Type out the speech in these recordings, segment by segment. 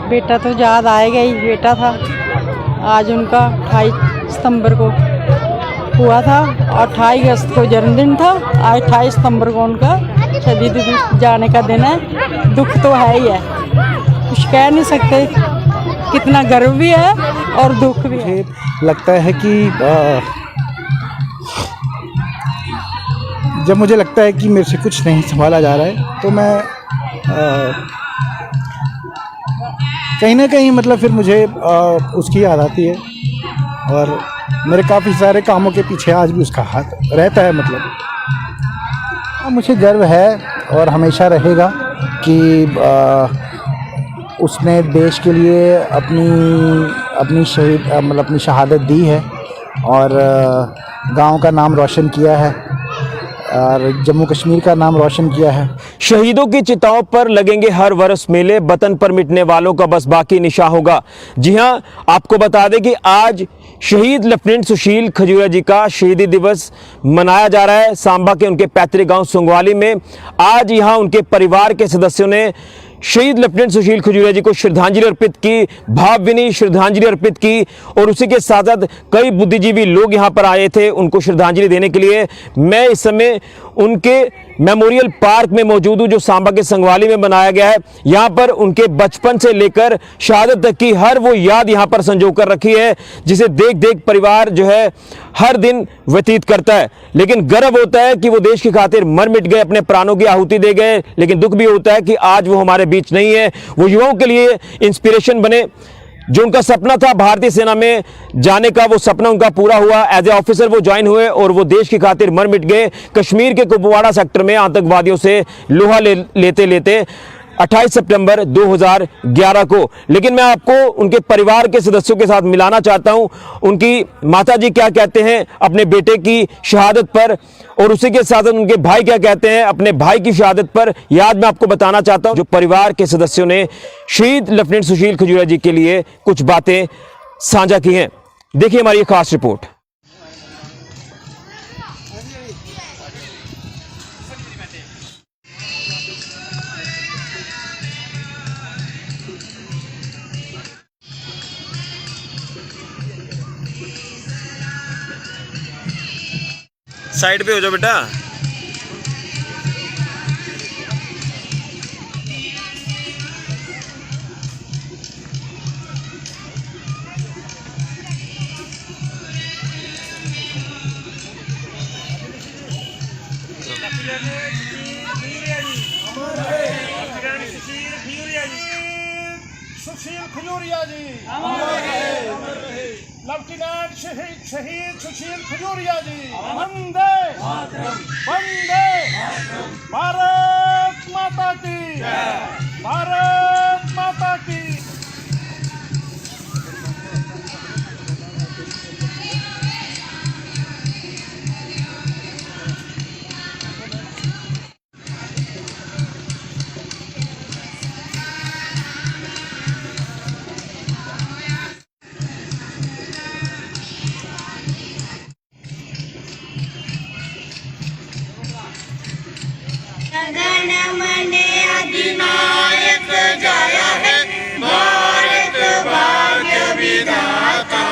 बेटा तो याद आएगा ही, बेटा था। आज उनका 28 सितंबर को हुआ था और 28 अगस्त को जन्मदिन था। आज 28 सितंबर को उनका शहीद जाने का दिन है। दुख तो है ही है, कुछ कह नहीं सकते। कितना गर्व भी है और दुख भी है। लगता है कि जब मुझे लगता है कि मेरे से कुछ नहीं संभाला जा रहा है तो मैं कहीं ना कहीं मतलब फिर मुझे उसकी याद आती है और मेरे काफ़ी सारे कामों के पीछे आज भी उसका हाथ रहता है। मतलब मुझे गर्व है और हमेशा रहेगा कि उसने देश के लिए अपनी शहादत दी है और गांव का नाम रोशन किया है और जम्मू कश्मीर का नाम रोशन किया है। शहीदों की चिताओं पर लगेंगे हर वर्ष मेले, वतन पर मिटने वालों का बस बाकी निशा होगा। जी हां, आपको बता दें कि आज शहीद लेफ्टिनेंट सुशील खजूरिया जी का शहीदी दिवस मनाया जा रहा है। सांबा के उनके पैतृक गांव सुंगवाली में आज यहां उनके परिवार के सदस्यों ने शहीद लेफ्टिनेंट सुशील खजूरिया जी को श्रद्धांजलि अर्पित की, भावभीनी श्रद्धांजलि अर्पित की और उसी के साथ साथ कई बुद्धिजीवी लोग यहां पर आए थे उनको श्रद्धांजलि देने के लिए। मैं इस समय उनके मेमोरियल पार्क में मौजूद हूं जो सांबा के संगवाली में बनाया गया है। यहां पर उनके बचपन से लेकर शहादत तक की हर वो याद यहां पर संजो कर रखी है जिसे देख देख परिवार जो है हर दिन व्यतीत करता है। लेकिन गर्व होता है कि वो देश की खातिर मर मिट गए, अपने प्राणों की आहुति दे गए। लेकिन दुख भी होता है कि आज वो हमारे बीच नहीं है। वो युवाओं के लिए इंस्पिरेशन बने। जो उनका सपना था भारतीय सेना में जाने का, वो सपना उनका पूरा हुआ। एज ए ऑफिसर वो ज्वाइन हुए और वो देश की खातिर मर मिट गए कश्मीर के कुपवाड़ा सेक्टर में आतंकवादियों से लोहा लेते लेते 28 सितंबर 2011 को। लेकिन मैं आपको उनके परिवार के सदस्यों के साथ मिलाना चाहता हूं। उनकी माताजी क्या कहते हैं अपने बेटे की शहादत पर और उसी के साथ उनके भाई क्या कहते हैं अपने भाई की शहादत पर। याद मैं आपको बताना चाहता हूं जो परिवार के सदस्यों ने शहीद लेफ्टिनेंट सुशील खजूरिया जी के लिए कुछ बातें साझा की हैं। देखिए हमारी खास रिपोर्ट। साइड पे हो जाओ बेटा। सुशील खजूरिया जी, लेफ्टिनेंट शहीद सुशील खजूरिया जी, वंदे वंदे भारत माता की, भारत माता की। जनगणमन अधिनायक जय है भारत भाग्य विधाता।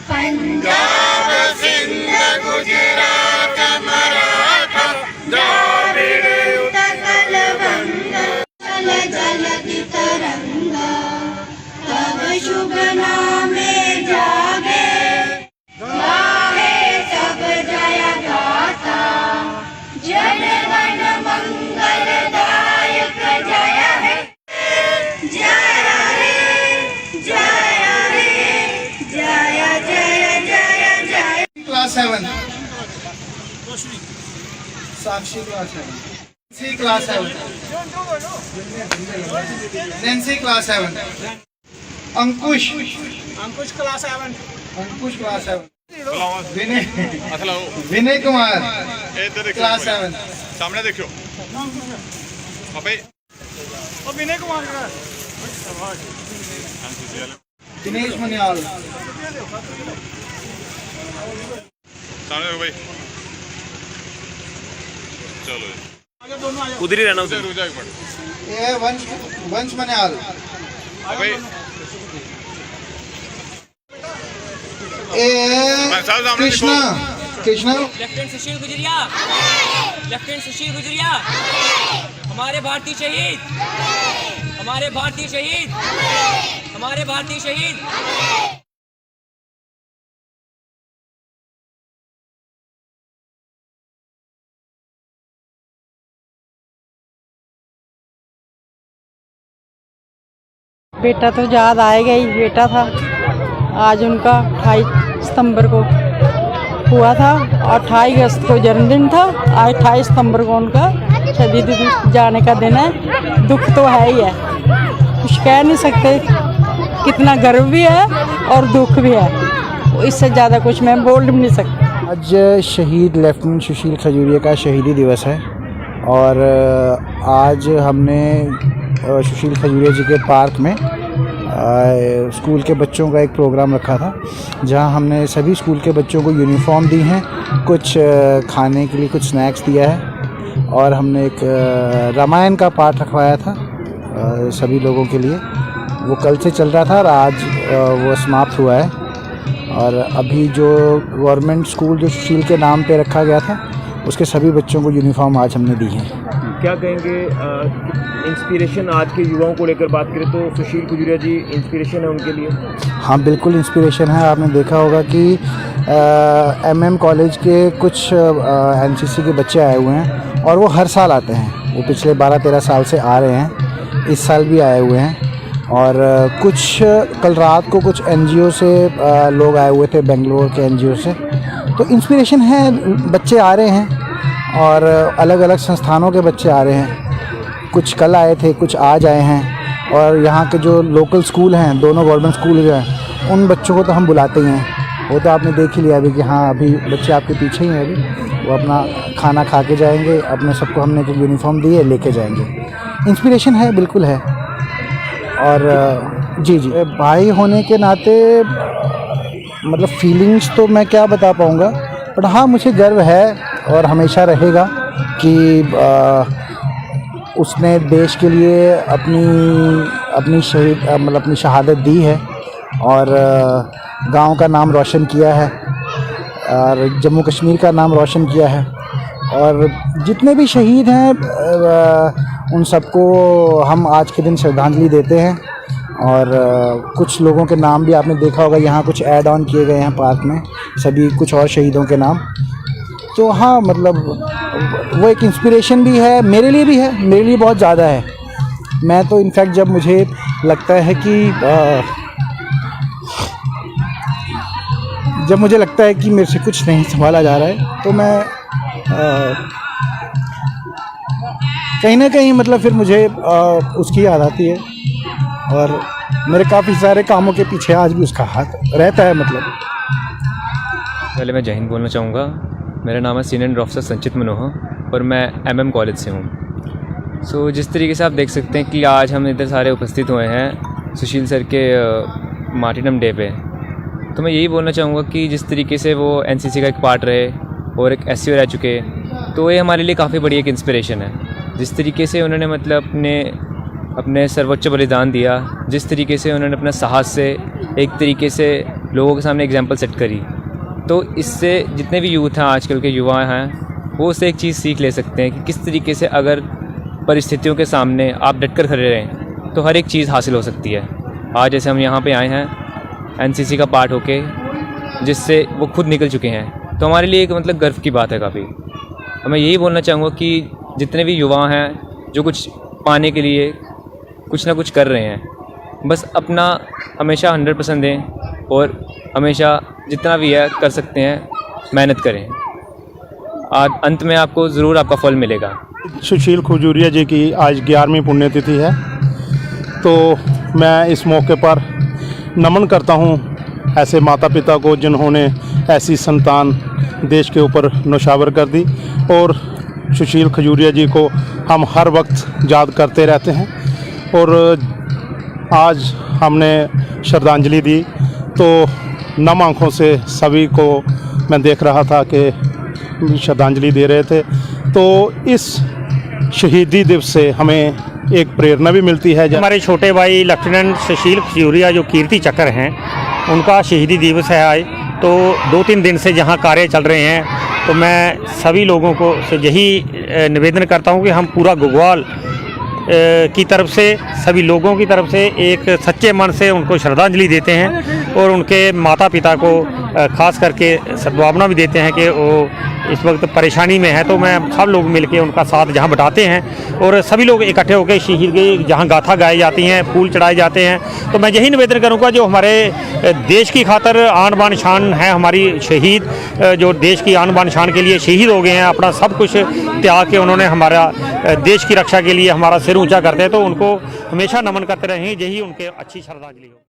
पंजाब सिंध गुजरात मराठा द्राविड़ उत्कल बंग जल जलधि तरंगा तब शुभ नामे जागे गाहे सब जय गाथा। जनगण मंगलदायक जय है जय रे जय रे जय जय जय जय। क्लास 7 साक्षी क्लास 7 सी क्लास 7 नैन्सी क्लास 7 अंकुश क्लास 7 विनय कुमार क्लास 7 सामने देखो विनय कुमार दिनेश मनियाल सामने देखो भाई। चलो उधर ही रहना उधर। रुक जाओ एक मिनट। ये वंश मनियाल भाई ए कृष्णा कृष्णा लेफ्टिनेंट सुशील गुजरिया, लेफ्टिनेंट सुशील गुजरिया, हमारे भारतीय शहीद, हमारे भारतीय शहीद, हमारे भारतीय शहीद। बेटा तो याद आएगा ही, बेटा था। आज उनका 28 सितंबर को हुआ था और 28 अगस्त को जन्मदिन था। आज 28 सितंबर को उनका शहीद जाने का दिन है। दुख तो है ही है, कुछ कह नहीं सकते। कितना गर्व भी है और दुख भी है, इससे ज़्यादा कुछ मैं बोल भी नहीं सकती। आज शहीद लेफ्टिनेंट सुशील खजूरिया का शहीदी दिवस है और आज हमने सुशील खजूरिया जी के पार्क में स्कूल के बच्चों का एक प्रोग्राम रखा था, जहां हमने सभी स्कूल के बच्चों को यूनिफॉर्म दी हैं, कुछ खाने के लिए कुछ स्नैक्स दिया है और हमने एक रामायण का पाठ रखवाया था सभी लोगों के लिए। वो कल से चल रहा था और आज वो समाप्त हुआ है। और अभी जो गवर्नमेंट स्कूल जो सुशील के नाम पे रखा गया था, उसके सभी बच्चों को यूनिफॉर्म आज हमने दी है। क्या कहेंगे इंस्पिरेशन आज के युवाओं को लेकर बात करें तो सुशील खजूरिया जी इंस्पिरेशन है उनके लिए? हाँ, बिल्कुल इंस्पिरेशन है। आपने देखा होगा कि एमएम कॉलेज के कुछ एनसीसी के बच्चे आए हुए हैं और वो हर साल आते हैं। वो पिछले 12-13 साल से आ रहे हैं, इस साल भी आए हुए हैं। और कुछ कल रात को कुछ एनजीओ से लोग आए हुए थे, बेंगलोर के एनजीओ से। तो इंस्पिरेशन है, बच्चे आ रहे हैं और अलग अलग संस्थानों के बच्चे आ रहे हैं। कुछ कल आए थे, कुछ आज आए हैं। और यहाँ के जो लोकल स्कूल हैं, दोनों गवर्नमेंट स्कूल जो हैं, उन बच्चों को तो हम बुलाते ही हैं। वो तो आपने देख ही लिया अभी कि हाँ, अभी बच्चे आपके पीछे ही हैं। अभी वो अपना खाना खा के जाएंगे, अपने सबको हमने जो यूनिफॉर्म दी है लेके जाएंगे। इंस्पिरेशन है, बिल्कुल है। और जी भाई होने के नाते मतलब फीलिंग्स तो मैं क्या बता पाऊँगा, बट हाँ, मुझे गर्व है और हमेशा रहेगा कि उसने देश के लिए अपनी शहादत दी है और गांव का नाम रोशन किया है और जम्मू कश्मीर का नाम रोशन किया है। और जितने भी शहीद हैं उन सबको हम आज के दिन श्रद्धांजलि देते हैं। और कुछ लोगों के नाम भी आपने देखा होगा, यहाँ कुछ ऐड ऑन किए गए हैं पार्क में, सभी कुछ और शहीदों के नाम। तो हाँ, मतलब वो एक इंस्पिरेशन भी है, मेरे लिए भी है, मेरे लिए बहुत ज़्यादा है। मैं तो इनफैक्ट जब मुझे लगता है कि मेरे से कुछ नहीं संभाला जा रहा है, तो मैं कहीं ना कहीं मतलब फिर मुझे उसकी याद आती है। और मेरे काफ़ी सारे कामों के पीछे आज भी उसका हाथ रहता है। मतलब पहले मैं जय हिंद बोलना चाहूँगा। मेरा नाम है सीनियर ऑफिसर संचित मनोहर और मैं एमएम कॉलेज से हूँ। सो जिस तरीके से आप देख सकते हैं कि आज हम इधर सारे उपस्थित हुए हैं सुशील सर के मार्टिनम डे पे, तो मैं यही बोलना चाहूँगा कि जिस तरीके से वो एनसीसी का एक पार्ट रहे और एक एससीओ रह चुके, तो ये हमारे लिए काफ़ी बड़ी एक इंस्पिरेशन है। जिस तरीके से उन्होंने मतलब अपने सर्वोच्च बलिदान दिया, जिस तरीके से उन्होंने अपने साहस से एक तरीके से लोगों के सामने एग्जाम्पल सेट करी, तो इससे जितने भी यूथ हैं, आजकल के युवा हैं, वो उससे एक चीज़ सीख ले सकते हैं कि किस तरीके से अगर परिस्थितियों के सामने आप डटकर खड़े रहें तो हर एक चीज़ हासिल हो सकती है। आज जैसे हम यहाँ पे आए हैं एनसीसी का पार्ट होके, जिससे वो खुद निकल चुके हैं, तो हमारे लिए एक मतलब गर्व की बात है काफ़ी। और मैं यही बोलना चाहूँगा कि जितने भी युवा हैं जो कुछ पाने के लिए कुछ ना कुछ कर रहे हैं, बस अपना हमेशा 100% दें और हमेशा जितना भी है कर सकते हैं मेहनत करें। आज अंत में आपको ज़रूर आपका फल मिलेगा। सुशील खजूरिया जी की आज 11वीं पुण्यतिथि है, तो मैं इस मौके पर नमन करता हूं ऐसे माता पिता को जिन्होंने ऐसी संतान देश के ऊपर नौशावर कर दी। और सुशील खजूरिया जी को हम हर वक्त याद करते रहते हैं। और आज हमने श्रद्धांजलि दी तो नम आँखों से सभी को मैं देख रहा था कि श्रद्धांजलि दे रहे थे। तो इस शहीदी दिवस से हमें एक प्रेरणा भी मिलती है। हमारे छोटे भाई लेफ्टिनेंट सुशील खजूरिया जो कीर्ति चक्र हैं, उनका शहीदी दिवस है आज। तो 2-3 दिन से जहां कार्य चल रहे हैं, तो मैं सभी लोगों को से यही निवेदन करता हूं कि हम पूरा घुग्वाल की तरफ से, सभी लोगों की तरफ से एक सच्चे मन से उनको श्रद्धांजलि देते हैं और उनके माता पिता को खास करके सद्भावना भी देते हैं कि वो इस वक्त परेशानी में है। तो मैं सब लोग मिलके उनका साथ जहां बटाते हैं और सभी लोग इकट्ठे होकर शहीद की जहां गाथा गाई जाती हैं, फूल चढ़ाए जाते हैं। तो मैं यही निवेदन करूंगा, जो हमारे देश की खातर आन बान शान है, हमारी शहीद जो देश की आन बान शान के लिए शहीद हो गए हैं, अपना सब कुछ त्याग के उन्होंने हमारा देश की रक्षा के लिए हमारा सिर ऊंचा करते हैं, तो उनको हमेशा नमन करते रहें। यही उनके अच्छी श्रद्धांजलि हो।